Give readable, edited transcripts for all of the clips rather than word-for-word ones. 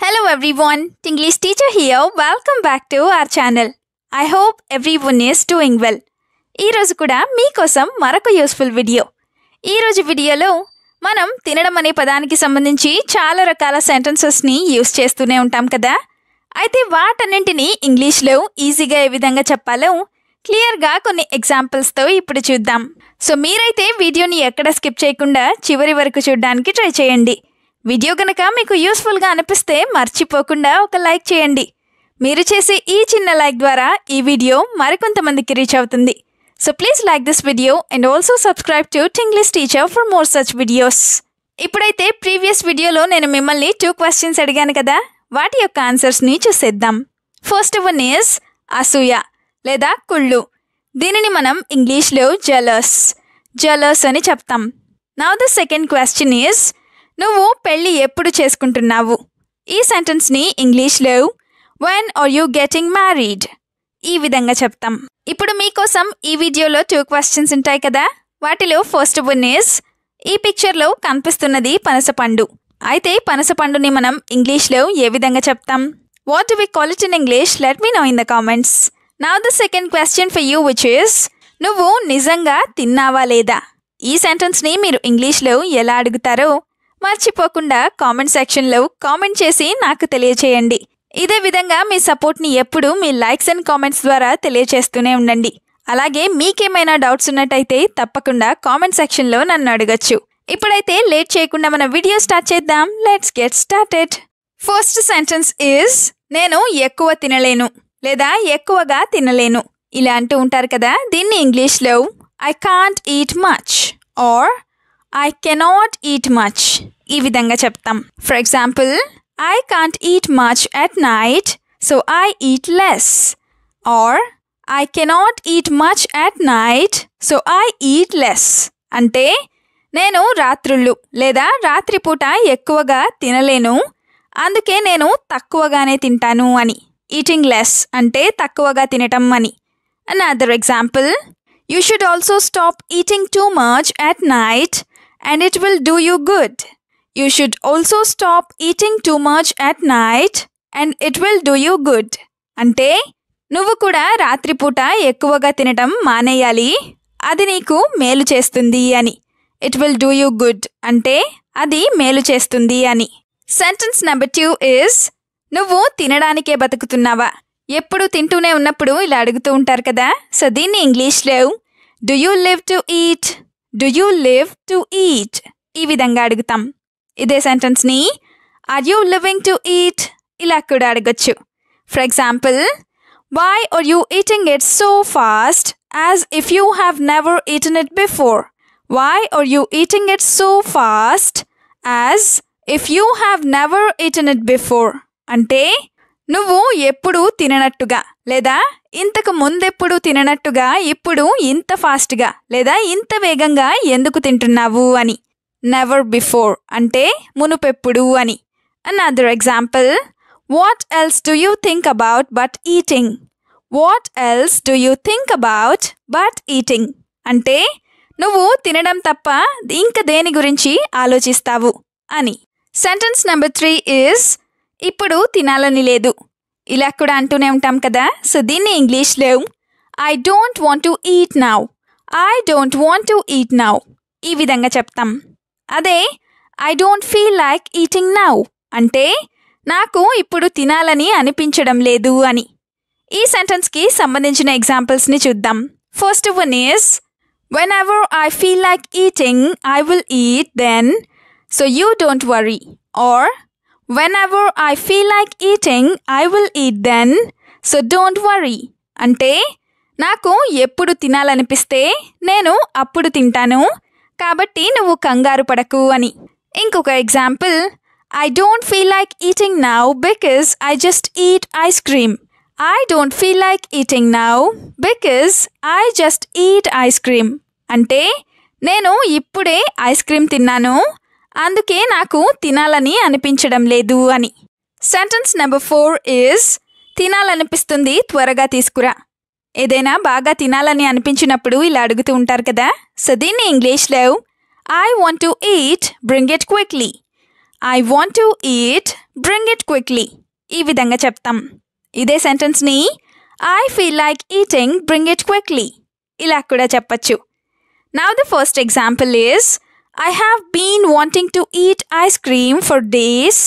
Hello everyone, English teacher here. Welcome back to our channel. I hope everyone is doing well. ఈ రోజు కూడా మీకోసం మరొక useful video. ఈ రోజు వీడియోలో మనం తినడం అనే పదానికి సంబంధించి చాలా రకాల సెంటెన్సెస్ని యూస్ చేస్తూనే ఉంటాం కదా. అయితే వాటన్నింటినీ ఇంగ్లీష్లో ఈజీగా ఏ విధంగా చెప్పాలో క్లియర్గా కొన్ని ఎగ్జాంపుల్స్తో ఇప్పుడు చూద్దాం. సో మీరైతే వీడియోని ఎక్కడ స్కిప్ చేయకుండా చివరి వరకు చూడడానికి ట్రై చేయండి. వీడియో కనుక మీకు యూస్ఫుల్గా అనిపిస్తే మర్చిపోకుండా ఒక లైక్ చేయండి. మీరు చేసే ఈ చిన్న లైక్ ద్వారా ఈ వీడియో మరికొంతమందికి రీచ్ అవుతుంది. So please like this video and also subscribe to English teacher for more such videos. ఇప్పుడైతే ప్రీవియస్ వీడియోలో నేను మిమ్మల్ని 2 క్వశ్చన్స్ అడిగాను కదా, వాటి యొక్క ఆన్సర్స్ని చూసేద్దాం. ఫస్ట్ వన్ ఈజ్ అసూయ లేదా కుళ్ళు. దీనిని మనం ఇంగ్లీష్లో జెలస్ అని చెప్తాం. Now the second question is నువ్వు పెళ్ళి ఎప్పుడు చేసుకుంటున్నావు? ఈ సెంటెన్స్ని ఇంగ్లీష్లో when are you getting married ఈ విధంగా చెప్తాం. ఇప్పుడు మీకోసం ఈ వీడియోలో 2 క్వశ్చన్స్ ఉంటాయి కదా. వాటిలో ఫస్ట్ వన్ ఈజ్ ఈ పిక్చర్లో కనిపిస్తున్నది పనసపండు. అయితే పనసపండుని మనం ఇంగ్లీష్లో ఏ విధంగా చెప్తాం? What do we call it in English? Let me know in the comments. Now the second question for you which is నువ్వు నిజంగా తిన్నావా లేదా? ఈ సెంటెన్స్ని మీరు ఇంగ్లీష్లో ఎలా అడుగుతారో మర్చిపోకుండా కామెంట్ సెక్షన్లో కామెంట్ చేసి నాకు తెలియచేయండి. ఇదే విధంగా మీ సపోర్ట్ని ఎప్పుడు మీ లైక్స్ అండ్ కామెంట్స్ ద్వారా తెలియచేస్తూనే ఉండండి. అలాగే మీకేమైనా డౌట్స్ ఉన్నట్టయితే తప్పకుండా కామెంట్ సెక్షన్లో నన్ను అడగచ్చు. ఇప్పుడైతే లేట్ చేయకుండా మన వీడియో స్టార్ట్ చేద్దాం. Let's get started. First sentence is నేను ఎక్కువ తినలేను లేదా ఎక్కువగా తినలేను ఇలా అంటూ ఉంటారు కదా. దీన్ని ఇంగ్లీష్లో I can't eat much or I cannot eat much ఈ విధంగా చెప్తాం. For example I can't eat much at night so I eat less or I cannot eat much at night so I eat less అంటే నేను రాత్రుళ్ళు లేదా రాత్రిపూట ఎక్కువగా తినలేను, అందుకే నేను తక్కువగానే తింటాను అని. ఈటింగ్ లెస్ అంటే తక్కువగా తినటం అని. Another example you should also stop eating too much at night and it will do you good. You should also stop eating too much at night and it will do you good. అంటే నువ్వు కూడా రాత్రిపూట ఎక్కువగా తినటం మానేయాలి, అది నీకు మేలు చేస్తుంది అని. It will do you good అంటే అది మేలు చేస్తుంది అని. సెంటెన్స్ నెంబర్ 2 is నువ్వు తినడానికే బతుకుతున్నావా? ఎప్పుడు తింటూనే ఉన్నప్పుడు ఇలా అడుగుతూ ఉంటారు కదా. సో దీన్ని ఇంగ్లీష్లో do you live to eat? Do you live to eat ఈ విధంగా అడుగుతాం. ఇదే సెంటెన్స్ని are you living to eat ఇలా కూడా అడగచ్చు. For example why are you eating it so fast as if you have never eaten it before. Why are you eating it so fast as if you have never eaten it before అంటే నువ్వు ఎప్పుడు తిననట్టుగా లేదా ఇంతకు ముందెప్పుడు తిననట్టుగా ఇప్పుడు ఇంత ఫాస్ట్గా లేదా ఇంత వేగంగా ఎందుకు తింటున్నావు అని. నెవర్ బిఫోర్ అంటే మునుపెప్పుడు అని. Another example what else do you think about but eating. What else do you think about but eating అంటే నువ్వు తినడం తప్ప ఇంక దేని గురించి ఆలోచిస్తావు అని. సెంటెన్స్ నెంబర్ 3 ఈజ్ ఇప్పుడు తినాలని లేదు ఇలా కూడా అంటూనే ఉంటాం కదా. సో దీన్ని ఇంగ్లీష్లో I don't want to eat now. I don't want to eat now ఈ విధంగా చెప్తాం. అదే I don't feel like eating now అంటే నాకు ఇప్పుడు తినాలని అనిపించడం లేదు అని. ఈ సెంటెన్స్కి సంబంధించిన ఎగ్జాంపుల్స్ని చూద్దాం. First one is whenever I feel like eating I will eat then so you don't worry. Or whenever I feel like eating I will eat then so don't worry అంటే నాకు ఎప్పుడు తినాలనిపిస్తే నేను అప్పుడు తింటాను, కాబట్టి నువ్వు కంగారు పడకు అని. ఇంకొక example I don't feel like eating now because I just eat ice cream. I don't feel like eating now because I just eat ice cream అంటే నేను ఇప్పుడే ఐస్ క్రీమ్ తిన్నాను, అందుకే నాకు తినాలని అనిపించడం లేదు అని. సెంటెన్స్ నెంబర్ 4 ఈజ్ తినాలనిపిస్తుంది త్వరగా తీసుకురా. ఏదైనా బాగా తినాలని అనిపించినప్పుడు ఇలా అడుగుతూ ఉంటారు కదా. సో దీన్ని ఇంగ్లీష్లో I want to eat bring it quickly. I want to eat, bring it quickly ఈ విధంగా చెప్తాం. ఇదే సెంటెన్స్ని I feel like eating bring it quickly ఇలా కూడా చెప్పచ్చు. Now the first example is I have been wanting to eat ice cream for days,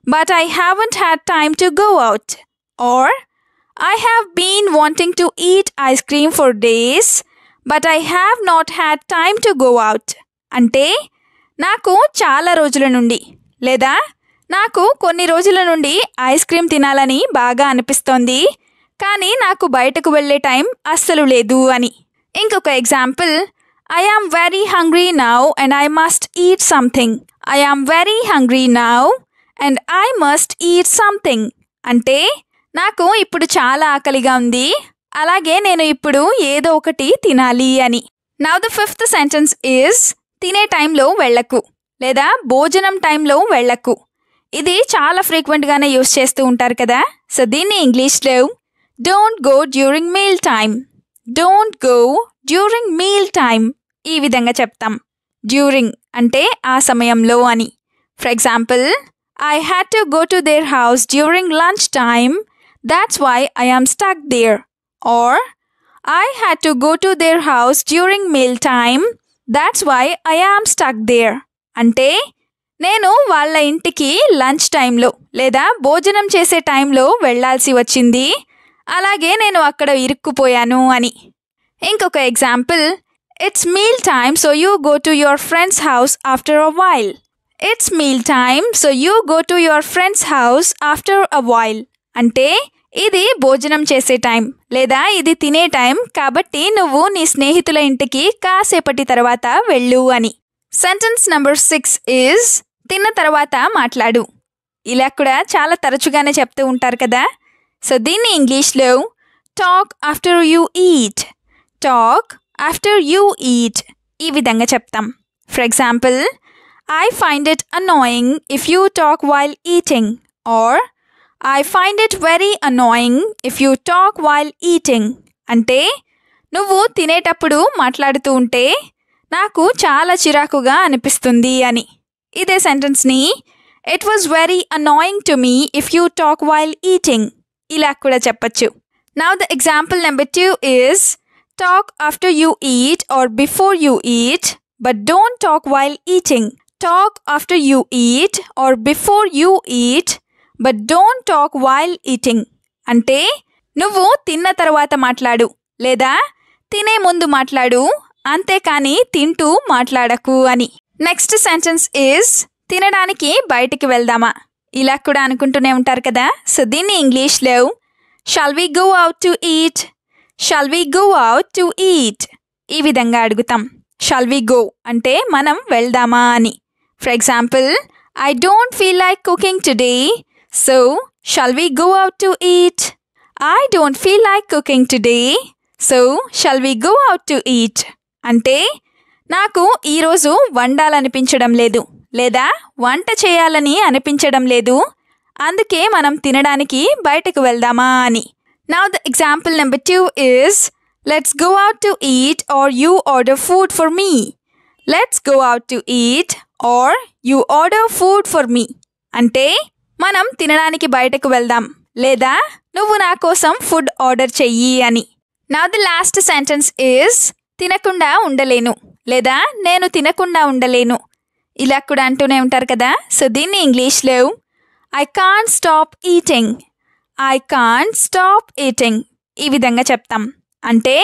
but I haven't had time to go out. Or, I have been wanting to eat ice cream for days, but I have not had time to go out. అంటే నాకు చాలా రోజుల నుండి లేదా నాకు కొన్ని రోజుల నుండి ఐస్ క్రీమ్ తినాలని బాగా అనిపిస్తోంది, కానీ నాకు బయటకు వెళ్ళే టైం అస్సలు లేదు అని. ఇంకొక example I am very hungry now and I must eat something. I am very hungry now and I must eat something. అంటే నాకు ఇప్పుడు చాలా ఆకలిగా ఉంది, అలాగే నేను ఇప్పుడు ఏదో ఒకటి తినాలి అని. Now the fifth sentence is తినే టైంలో వెళ్ళకు లేదా భోజనం టైంలో వెళ్ళకు. ఇది చాలా ఫ్రీక్వెంట్గానే యూస్ చేస్తూ ఉంటారు కదా. సో దీన్ని ఇంగ్లీష్లో don't go during meal time. Don't go during meal time ఈ విధంగా చెప్తాం. డ్యూరింగ్ అంటే ఆ సమయంలో అని. For example, I had to go to their house during lunch time, that's why I am stuck there. Or I had to go to their house during meal time, that's why I am stuck there. అంటే నేను వాళ్ళ ఇంటికి lunch టైంలో లేదా భోజనం చేసే టైంలో వెళ్ళాల్సి వచ్చింది, అలాగే నేను అక్కడ ఇరుక్కుపోయాను అని. ఇంకొక example, It's meal time, so you go to your friend's house after a while. It's meal time, so you go to your friend's house after a while. అంటే ఇది భోజనం చేసే టైం లేదా ఇది తినే టైం, కాబట్టి నువ్వు నీ స్నేహితుల ఇంటికి కాసేపటి తర్వాత వెళ్ళు అని. సెంటెన్స్ నెంబర్ 6 ఈజ్ తిన్న తర్వాత మాట్లాడు. ఇలా కూడా చాలా తరచుగానే చెప్తూ ఉంటారు కదా. సో దీన్ని ఇంగ్లీష్లో talk after you eat. Talk after you eat ఈ విధంగా చెప్తాం. For example, I find it annoying if you talk while eating. Or I find it very annoying if you talk while eating. అంటే నువ్వు తినేటప్పుడు మాట్లాడుతూ ఉంటే నాకు చాలా చిరాకుగా అనిపిస్తుంది అని. ఇదే సెంటెన్స్ని it was very annoying to me if you talk while eating ఇలా కూడా చెప్పచ్చు. Now the example number 2 is talk after you eat or before you eat, but don't talk while eating. Talk after you eat or before you eat, but don't talk while eating. అంటే నువ్వు తిన్న తర్వాత మాట్లాడు లేదా తినే ముందు మాట్లాడు, అంతేకాని తింటూ మాట్లాడకు అని. నెక్స్ట్ సెంటెన్స్ ఈజ్ తినడానికి బయటికి వెళ్దామా ఇలా కూడా అనుకుంటూనే ఉంటారు కదా. సో దీన్ని ఇంగ్లీష్లో shall we go out to eat. Shall we go out to eat ఈ విధంగా అడుగుతాం. షాల్ వి గో అంటే మనం వెళ్దామా అని. For example, I don't feel like cooking today, so shall we go out to eat. I don't feel like cooking today, so shall we go out to eat. అంటే నాకు ఈరోజు వండాలనిపించడం లేదు లేదా వంట చేయాలని అనిపించడం లేదు, అందుకే మనం తినడానికి బయటకు వెళ్దామా అని. Now the example number 2 is let's go out to eat or you order food for me. Let's go out to eat or you order food for me. అంటే మనం తినడానికి బయటకు వెళ్దాం లేదా నువ్వు నా కోసం ఫుడ్ ఆర్డర్ చెయ్యి అని. Now the last sentence is తినకుండా ఉండలేను లేదా నేను తినకుండా ఉండలేను ఇలా కూడా అంటూనే ఉంటారు కదా. సో దీన్ని ఇంగ్లీష్లో I can't stop eating. I can't stop eating ఈ విధంగా చెప్తాం. అంటే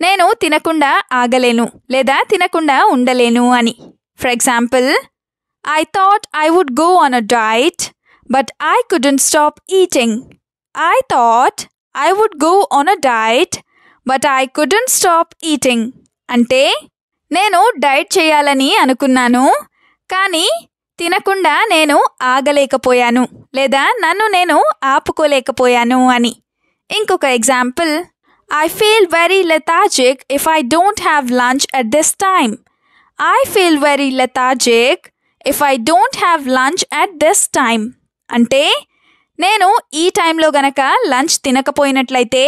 నేను తినకుండా ఆగలేను లేదా తినకుండా ఉండలేను అని. For example, I thought I would go on a diet, but I couldn't stop eating. I thought I would go on a diet, but I couldn't stop eating. అంటే నేను డైట్ చేయాలని అనుకున్నాను, కానీ తినకుండా నేను ఆగలేకపోయాను లేదా నన్ను నేను ఆపుకోలేకపోయాను అని. ఇంకొక example, I feel very lethargic if I don't have lunch at this time. I feel very lethargic if I don't have lunch at this time. అంటే నేను ఈ టైంలో గనక లంచ్ తినకపోయినట్లయితే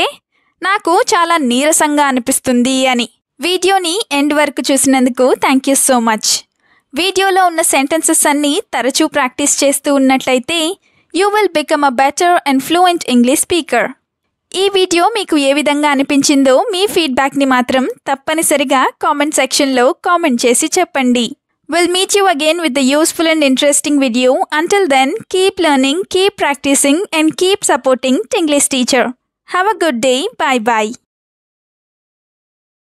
నాకు చాలా నీరసంగా అనిపిస్తుంది అని. వీడియోని ఎండ్ వరకు చూసినందుకు థ్యాంక్ యూ సో మచ్. వీడియోలో ఉన్న సెంటెన్సెస్ అన్నీ తరచూ ప్రాక్టీస్ చేస్తూ ఉన్నట్లయితే You will become a better and fluent English speaker. ఈ వీడియో మీకు ఏ విధంగా అనిపించిందో మీ ఫీడ్బ్యాక్ని మాత్రం తప్పనిసరిగా కామెంట్ సెక్షన్లో కామెంట్ చేసి చెప్పండి. We'll meet you again with a useful and interesting video. Until then, keep learning, keep practicing and keep supporting Tinglish Teacher. Have a good day. Bye bye.